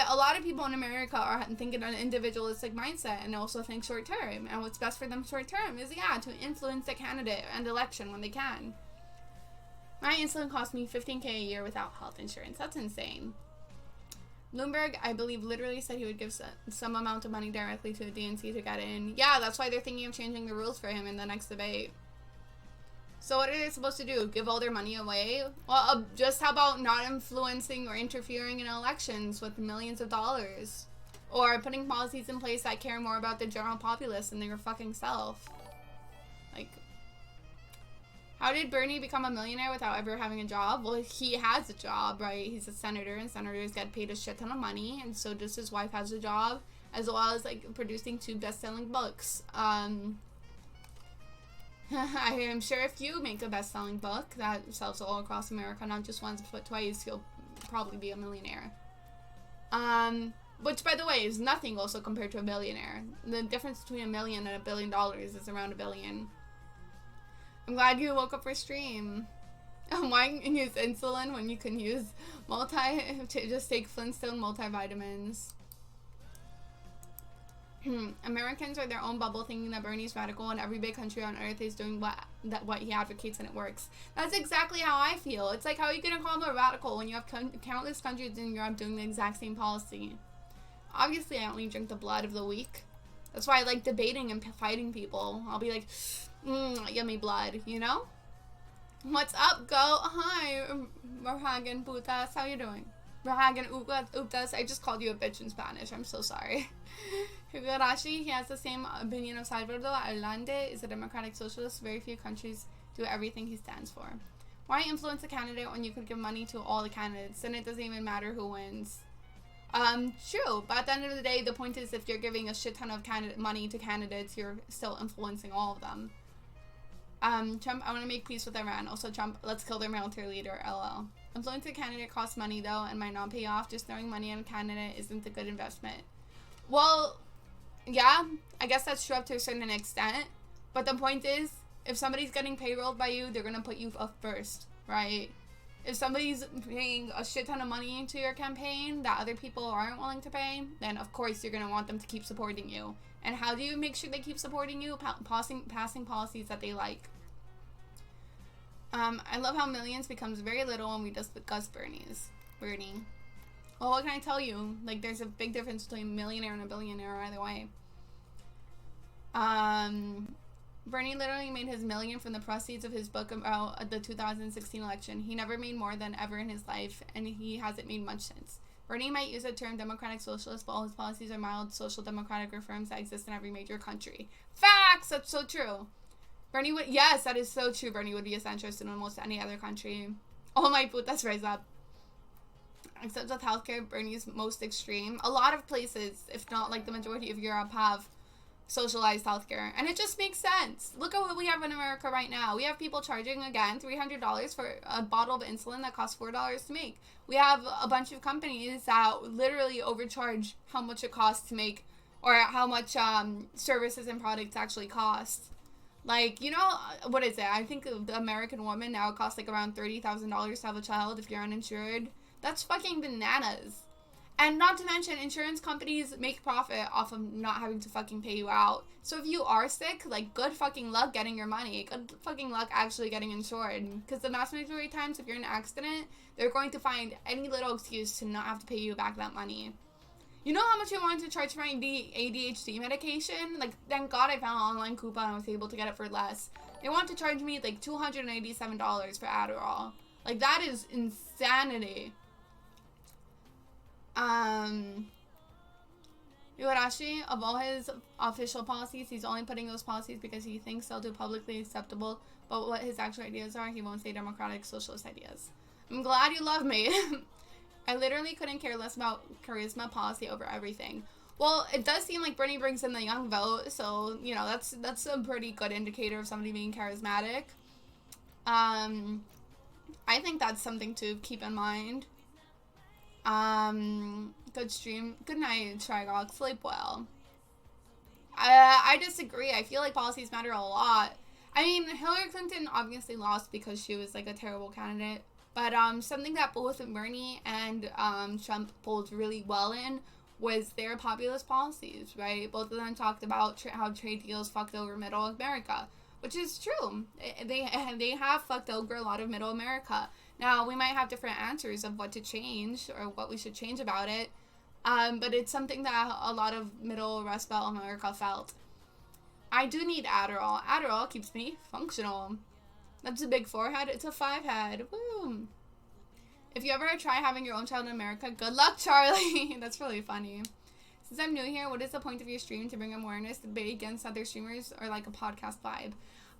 a lot of people in America are thinking an individualistic mindset and also think short term. And what's best for them short term is, to influence the candidate and election when they can. My insulin cost me $15,000 a year without health insurance. That's insane. Bloomberg, I believe, literally said he would give some amount of money directly to the DNC to get in. Yeah, that's why they're thinking of changing the rules for him in the next debate. So what are they supposed to do? Give all their money away? Well, just how about not influencing or interfering in elections with millions of dollars? Or putting policies in place that care more about the general populace than their fucking self? Like, how did Bernie become a millionaire without ever having a job? Well, he has a job, right? He's a senator, and senators get paid a shit ton of money, and so does his wife has a job, as well as, like, producing 2 best-selling books. I am sure if you make a best-selling book that sells all across America, not just once but twice, you'll probably be a millionaire. Which, by the way, is nothing also compared to a billionaire. The difference between $1 million and $1 billion is around $1 billion. I'm glad you woke up for stream. Why use insulin when you can use just take Flintstone multivitamins? Americans are their own bubble, thinking that Bernie's radical and every big country on earth is doing what he advocates and it works. That's exactly how I feel. It's like, how are you gonna call him a radical when you have countless countries in Europe doing the exact same policy? Obviously, I only drink the blood of the weak. That's why I like debating and fighting people. I'll be like, yummy blood, you know? What's up, go? Hi, Rahagan Putas. How you doing? Rahagan Uptas. I just called you a bitch in Spanish. I'm so sorry. Higurashi, he has the same opinion of Salvador Allende is a democratic socialist. Very few countries do everything he stands for. Why influence a candidate when you could give money to all the candidates? Then it doesn't even matter who wins. True, but at the end of the day, the point is, if you're giving a shit ton of money to candidates, you're still influencing all of them. Trump, I want to make peace with Iran. Also, Trump, let's kill their military leader, LL. Influencing a candidate costs money, though, and might not pay off. Just throwing money on a candidate isn't a good investment. Well, yeah, I guess that's true up to a certain extent. But the point is, if somebody's getting payrolled by you, they're going to put you up first, right? If somebody's paying a shit ton of money into your campaign that other people aren't willing to pay, then of course you're going to want them to keep supporting you. And how do you make sure they keep supporting you? Passing policies that they like. I love how millions becomes very little when we discuss Bernie. Well, what can I tell you? Like, there's a big difference between a millionaire and a billionaire either way. Bernie literally made his million from the proceeds of his book about the 2016 election. He never made more than ever in his life, and he hasn't made much since. Bernie might use the term democratic socialist, but all his policies are mild social democratic reforms that exist in every major country. Facts! That's so true. Bernie would, yes, that is so true. Bernie would be a centrist in almost any other country. Oh my putas, rise up. Except with healthcare, Bernie's most extreme. A lot of places, if not like the majority of Europe, have socialized healthcare, and it just makes sense. Look at what we have in America right now. We have people charging, again, $300 for a bottle of insulin that costs $4 to make. We have a bunch of companies that literally overcharge how much it costs to make, or how much services and products actually cost. Like, you know, what is it? I think the American woman now costs like around $30,000 to have a child if you're uninsured. That's fucking bananas. And not to mention, insurance companies make profit off of not having to fucking pay you out. So if you are sick, like, good fucking luck getting your money. Good fucking luck actually getting insured. Because the vast majority of times, if you're in an accident, they're going to find any little excuse to not have to pay you back that money. You know how much I wanted to charge for my ADHD medication? Like, thank God I found an online coupon and I was able to get it for less. They want to charge me, like, $287 for Adderall. Like, that is insanity. Igarashi, of all his official policies, he's only putting those policies because he thinks they'll do publicly acceptable, but what his actual ideas are, he won't say democratic socialist ideas. I'm glad you love me. I literally couldn't care less about charisma policy over everything. Well, it does seem like Bernie brings in the young vote, so, you know, that's a pretty good indicator of somebody being charismatic. I think that's something to keep in mind. Good stream. Good night, Trigog. Sleep well. I disagree. I feel like policies matter a lot. I mean, Hillary Clinton obviously lost because she was, like, a terrible candidate. But something that both Bernie and Trump pulled really well in was their populist policies, right? Both of them talked about how trade deals fucked over middle America, which is true. They have fucked over a lot of middle America. Now, we might have different answers of what to change or what we should change about it, but it's something that a lot of middle Rust Belt America felt. I do need Adderall. Adderall keeps me functional. That's a big 4 head. It's a 5 head. Woo! If you ever try having your own child in America, good luck, Charlie. That's really funny. Since I'm new here, what is the point of your stream? To bring awareness, debate against other streamers, or like a podcast vibe?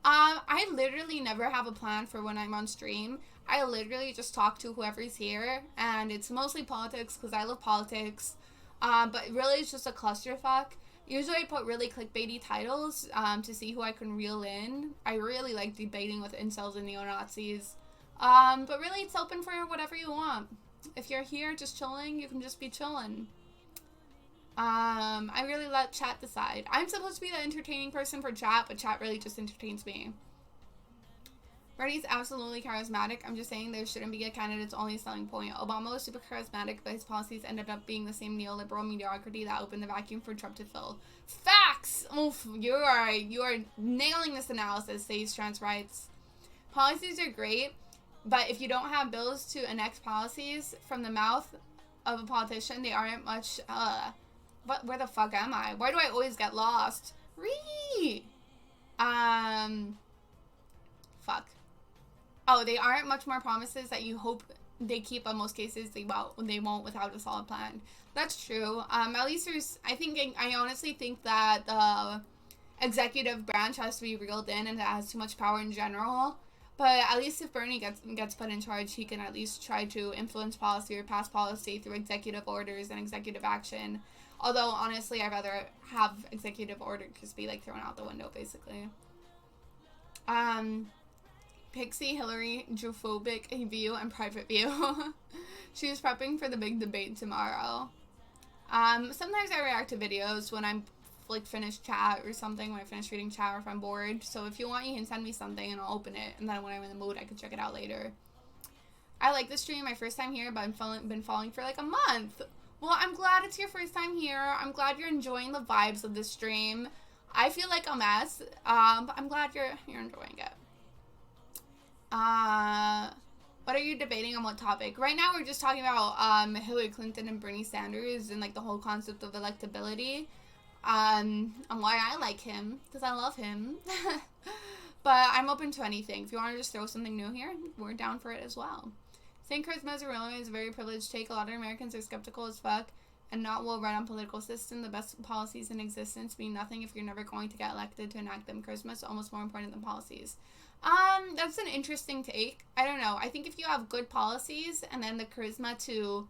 I literally never have a plan for when I'm on stream. I literally just talk to whoever's here, and it's mostly politics because I love politics. But really, it's just a clusterfuck. Usually, I put really clickbaity titles to see who I can reel in. I really like debating with incels and neo-Nazis. But really, it's open for whatever you want. If you're here just chilling, you can just be chilling. I really let chat decide. I'm supposed to be the entertaining person for chat, but chat really just entertains me. Bernie's absolutely charismatic. I'm just saying there shouldn't be a candidate's only selling point. Obama was super charismatic, but his policies ended up being the same neoliberal mediocrity that opened the vacuum for Trump to fill. Facts! Oof, you are nailing this analysis, says Trans Rights. Policies are great, but if you don't have bills to enact policies from the mouth of a politician, they aren't much, where the fuck am I? Why do I always get lost? Fuck. Oh, they aren't much more promises that you hope they keep. In most cases, they won't without a solid plan. That's true. At least I honestly think that the executive branch has to be reeled in and it has too much power in general. But at least if Bernie gets put in charge, he can at least try to influence policy or pass policy through executive orders and executive action. Although, honestly, I'd rather have executive order just be, like, thrown out the window, basically. Pixie Hillary drew phobic view and private view. She is prepping for the big debate tomorrow. Sometimes I react to videos when I'm, like, finished chat or something, when I finish reading chat or if I'm bored. So if you want, you can send me something and I'll open it. And then when I'm in the mood, I can check it out later. I like the stream, my first time here, but I've been following for, like, a month. Well, I'm glad it's your first time here. I'm glad you're enjoying the vibes of the stream. I feel like a mess, but I'm glad you're enjoying it. What are you debating on what topic? Right now, we're just talking about Hillary Clinton and Bernie Sanders and like the whole concept of electability. And why I like him, because I love him. But I'm open to anything. If you want to just throw something new here, we're down for it as well. Saying charisma is irrelevant is a very privileged take. A lot of Americans are skeptical as fuck and not well read on political system. The best policies in existence mean nothing if you're never going to get elected to enact them. Charisma is almost more important than policies. That's an interesting take. I don't know. I think if you have good policies and then the charisma to,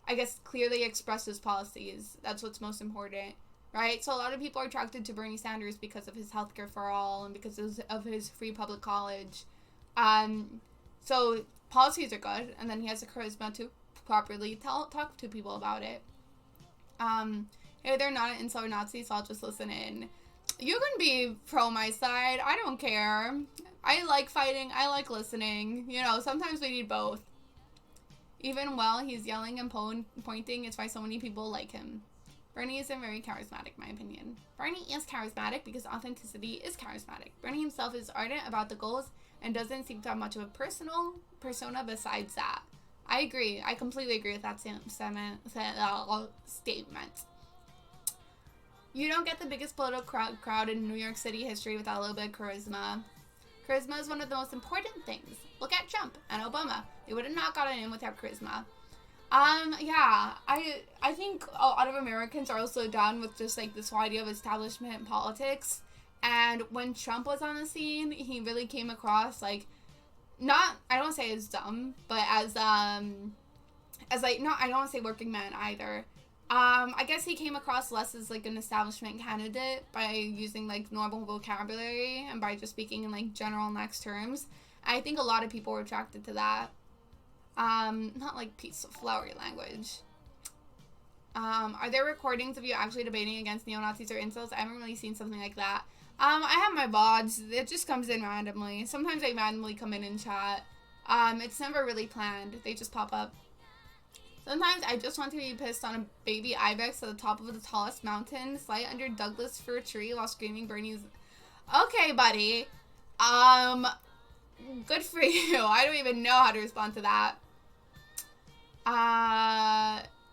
I guess, clearly express those policies, that's what's most important, right? So a lot of people are attracted to Bernie Sanders because of his healthcare for all and because of his free public college. So policies are good, and then he has the charisma to properly talk to people about it. Hey, they're not an incel or Nazi, so I'll just listen in. You can be pro my side. I don't care. I like fighting. I like listening. You know, sometimes we need both. Even while he's yelling and pointing, it's why so many people like him. Bernie isn't very charismatic, in my opinion. Bernie is charismatic because authenticity is charismatic. Bernie himself is ardent about the goals and doesn't seem to have much of a personal persona besides that. I agree. I completely agree with that statement. You don't get the biggest political crowd in New York City history without a little bit of charisma. Charisma is one of the most important things. Look at Trump and Obama. They would have not gotten in without charisma. Yeah, I think a lot of Americans are also done with just like this whole idea of establishment politics. And when Trump was on the scene, he really came across like, not, I don't want to say as dumb, but as like, no, I don't want to say working man either. I guess he came across less as like an establishment candidate by using like normal vocabulary and by just speaking in like general next terms. I think a lot of people were attracted to that. Not like piece of flowery language. Are there recordings of you actually debating against neo-Nazis or incels? I haven't really seen something like that. I have my VODs. It just comes in randomly. Sometimes I randomly come in and chat. It's never really planned. They just pop up. Sometimes I just want to be pissed on a baby ibex at the top of the tallest mountain, slide under Douglas fir tree while screaming Bernie's. Okay, buddy. Good for you. I don't even know how to respond to that.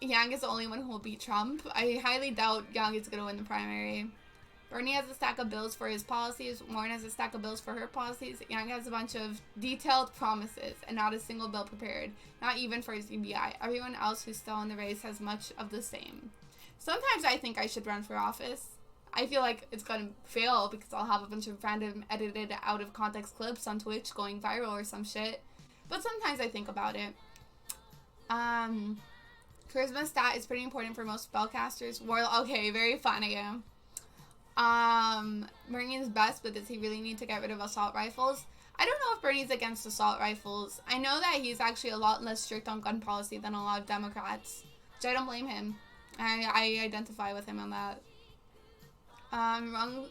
Yang is the only one who will beat Trump. I highly doubt Yang is going to win the primary. Bernie has a stack of bills for his policies. Warren has a stack of bills for her policies. Yang has a bunch of detailed promises and not a single bill prepared. Not even for his UBI. Everyone else who's still in the race has much of the same. Sometimes I think I should run for office. I feel like it's going to fail because I'll have a bunch of random edited out of context clips on Twitch going viral or some shit. But sometimes I think about it. Charisma stat is pretty important for most spellcasters. Okay, very funny. Bernie is best, but does he really need to get rid of assault rifles? I don't know if Bernie's against assault rifles. I know that he's actually a lot less strict on gun policy than a lot of Democrats, which I don't blame him. I identify with him on that. Wrong